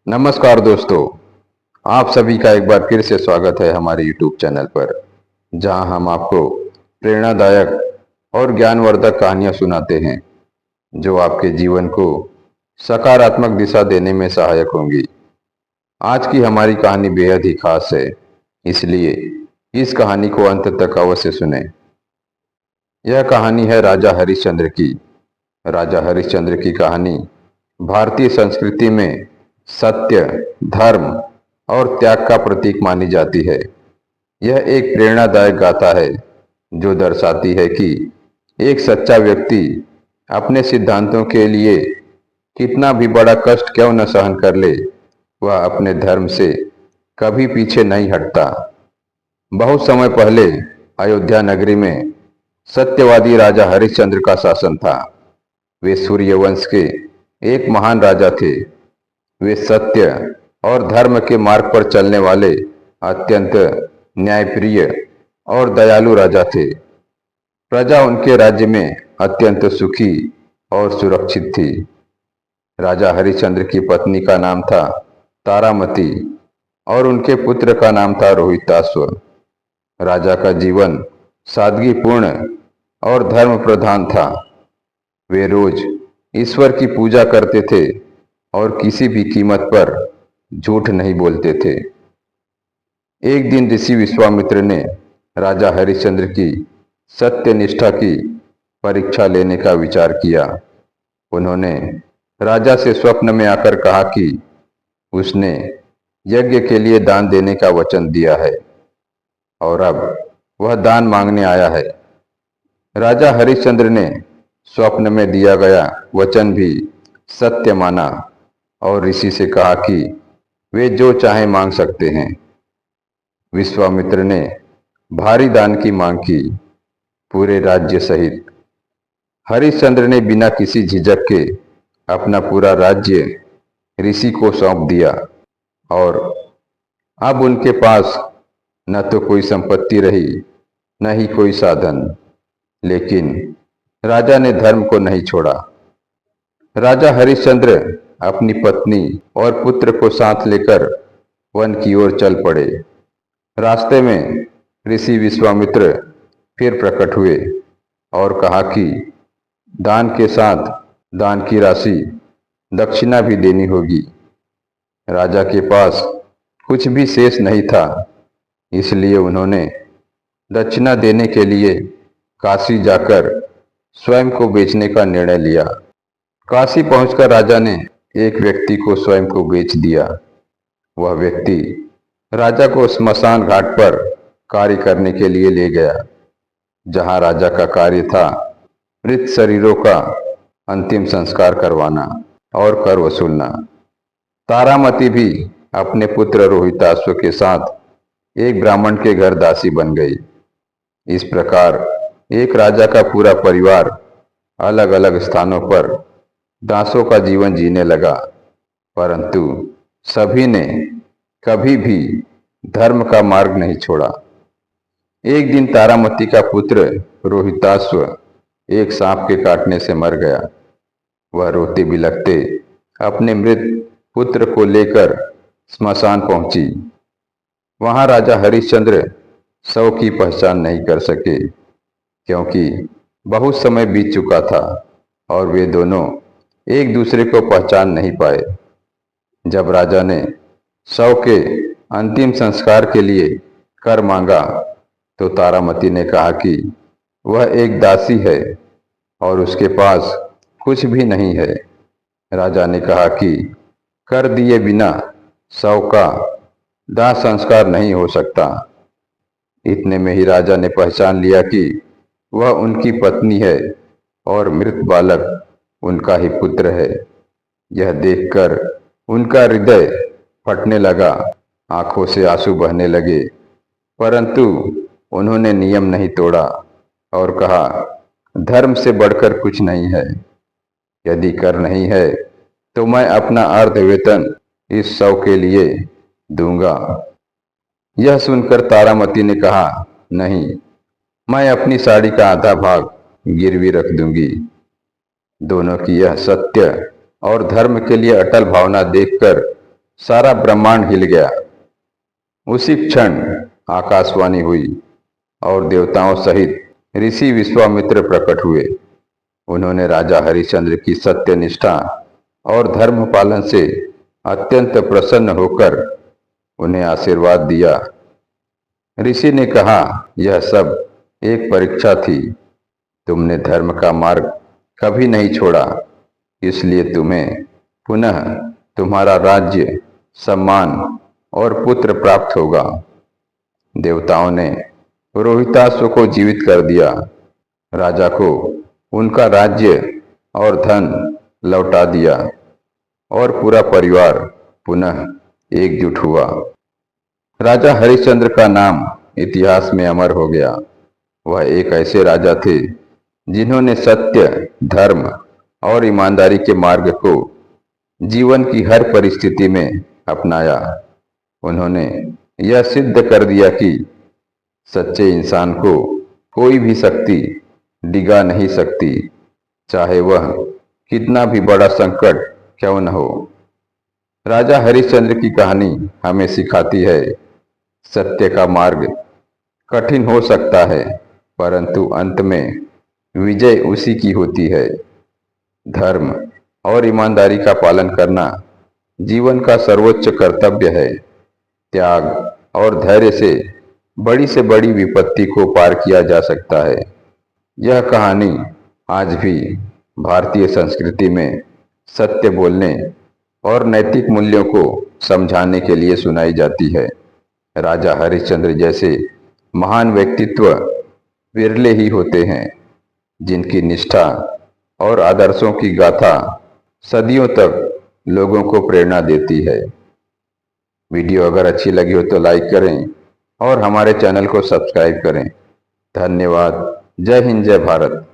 नमस्कार दोस्तों। आप सभी का एक बार फिर से स्वागत है हमारे YouTube चैनल पर, जहां हम आपको प्रेरणादायक और ज्ञानवर्धक कहानियां सुनाते हैं जो आपके जीवन को सकारात्मक दिशा देने में सहायक होंगी। आज की हमारी कहानी बेहद ही खास है, इसलिए इस कहानी को अंत तक अवश्य सुनें। यह कहानी है राजा हरिश्चंद्र की। राजा हरिश्चंद्र की कहानी भारतीय संस्कृति में सत्य, धर्म और त्याग का प्रतीक मानी जाती है। यह एक प्रेरणादायक गाथा है जो दर्शाती है कि एक सच्चा व्यक्ति अपने सिद्धांतों के लिए कितना भी बड़ा कष्ट क्यों न सहन कर ले, वह अपने धर्म से कभी पीछे नहीं हटता। बहुत समय पहले अयोध्या नगरी में सत्यवादी राजा हरिश्चंद्र का शासन था। वे सूर्यवंश के एक महान राजा थे। वे सत्य और धर्म के मार्ग पर चलने वाले अत्यंत न्यायप्रिय और दयालु राजा थे। प्रजा उनके राज्य में अत्यंत सुखी और सुरक्षित थी। राजा हरिश्चंद्र की पत्नी का नाम था तारामती और उनके पुत्र का नाम था रोहिताश्व। राजा का जीवन सादगीपूर्ण और धर्म प्रधान था। वे रोज ईश्वर की पूजा करते थे और किसी भी कीमत पर झूठ नहीं बोलते थे। एक दिन ऋषि विश्वामित्र ने राजा हरिश्चंद्र की सत्यनिष्ठा की परीक्षा लेने का विचार किया। उन्होंने राजा से स्वप्न में आकर कहा कि उसने यज्ञ के लिए दान देने का वचन दिया है और अब वह दान मांगने आया है। राजा हरिश्चंद्र ने स्वप्न में दिया गया वचन भी सत्य माना और ऋषि से कहा कि वे जो चाहे मांग सकते हैं। विश्वामित्र ने भारी दान की मांग की, पूरे राज्य सहित। हरिश्चंद्र ने बिना किसी झिझक के अपना पूरा राज्य ऋषि को सौंप दिया और अब उनके पास न तो कोई संपत्ति रही, न ही कोई साधन। लेकिन राजा ने धर्म को नहीं छोड़ा। राजा हरिश्चंद्र अपनी पत्नी और पुत्र को साथ लेकर वन की ओर चल पड़े। रास्ते में ऋषि विश्वामित्र फिर प्रकट हुए और कहा कि दान के साथ दान की राशि दक्षिणा भी देनी होगी। राजा के पास कुछ भी शेष नहीं था, इसलिए उन्होंने दक्षिणा देने के लिए काशी जाकर स्वयं को बेचने का निर्णय लिया। काशी पहुंचकर राजा ने एक व्यक्ति को स्वयं को बेच दिया। वह व्यक्ति राजा को स्मशान घाट पर कार्य करने के लिए ले गया, जहां राजा का कार्य था मृत शरीरों का अंतिम संस्कार करवाना और कर वसूलना। तारामती भी अपने पुत्र रोहिताश्व के साथ एक ब्राह्मण के घर दासी बन गई। इस प्रकार एक राजा का पूरा परिवार अलग अलग स्थानों पर दासों का जीवन जीने लगा, परंतु सभी ने कभी भी धर्म का मार्ग नहीं छोड़ा। एक दिन तारामती का पुत्र रोहिताश्व एक सांप के काटने से मर गया। वह रोते बिलखते अपने मृत पुत्र को लेकर स्मशान पहुंची। वहां राजा हरिश्चंद्र शव की पहचान नहीं कर सके, क्योंकि बहुत समय बीत चुका था और वे दोनों एक दूसरे को पहचान नहीं पाए। जब राजा ने शव के अंतिम संस्कार के लिए कर मांगा तो तारामती ने कहा कि वह एक दासी है और उसके पास कुछ भी नहीं है। राजा ने कहा कि कर दिए बिना शव का दाह संस्कार नहीं हो सकता। इतने में ही राजा ने पहचान लिया कि वह उनकी पत्नी है और मृत बालक उनका ही पुत्र है। यह देखकर उनका हृदय फटने लगा, आंखों से आंसू बहने लगे, परंतु उन्होंने नियम नहीं तोड़ा और कहा, धर्म से बढ़कर कुछ नहीं है। यदि कर नहीं है तो मैं अपना अर्ध वेतन इस शव के लिए दूंगा। यह सुनकर तारामती ने कहा, नहीं, मैं अपनी साड़ी का आधा भाग गिरवी रख दूंगी। दोनों की यह सत्य और धर्म के लिए अटल भावना देखकर सारा ब्रह्मांड हिल गया। उसी क्षण आकाशवाणी हुई और देवताओं सहित ऋषि विश्वामित्र प्रकट हुए। उन्होंने राजा हरिश्चंद्र की सत्यनिष्ठा और धर्म पालन से अत्यंत प्रसन्न होकर उन्हें आशीर्वाद दिया। ऋषि ने कहा, यह सब एक परीक्षा थी। तुमने धर्म का मार्ग कभी नहीं छोड़ा, इसलिए तुम्हें पुनः तुम्हारा राज्य, सम्मान और पुत्र प्राप्त होगा। देवताओं ने रोहिताश्व को जीवित कर दिया। राजा को उनका राज्य और धन लौटा दिया और पूरा परिवार पुनः एकजुट हुआ। राजा हरिश्चंद्र का नाम इतिहास में अमर हो गया। वह एक ऐसे राजा थे जिन्होंने सत्य, धर्म और ईमानदारी के मार्ग को जीवन की हर परिस्थिति में अपनाया। उन्होंने यह सिद्ध कर दिया कि सच्चे इंसान को कोई भी शक्ति डिगा नहीं सकती, चाहे वह कितना भी बड़ा संकट क्यों न हो। राजा हरिश्चंद्र की कहानी हमें सिखाती है, सत्य का मार्ग कठिन हो सकता है, परंतु अंत में विजय उसी की होती है। धर्म और ईमानदारी का पालन करना जीवन का सर्वोच्च कर्तव्य है। त्याग और धैर्य से बड़ी विपत्ति को पार किया जा सकता है। यह कहानी आज भी भारतीय संस्कृति में सत्य बोलने और नैतिक मूल्यों को समझाने के लिए सुनाई जाती है। राजा हरिश्चंद्र जैसे महान व्यक्तित्व विरले ही होते हैं, जिनकी निष्ठा और आदर्शों की गाथा सदियों तक लोगों को प्रेरणा देती है। वीडियो अगर अच्छी लगी हो तो लाइक करें और हमारे चैनल को सब्सक्राइब करें। धन्यवाद। जय हिंद, जय भारत।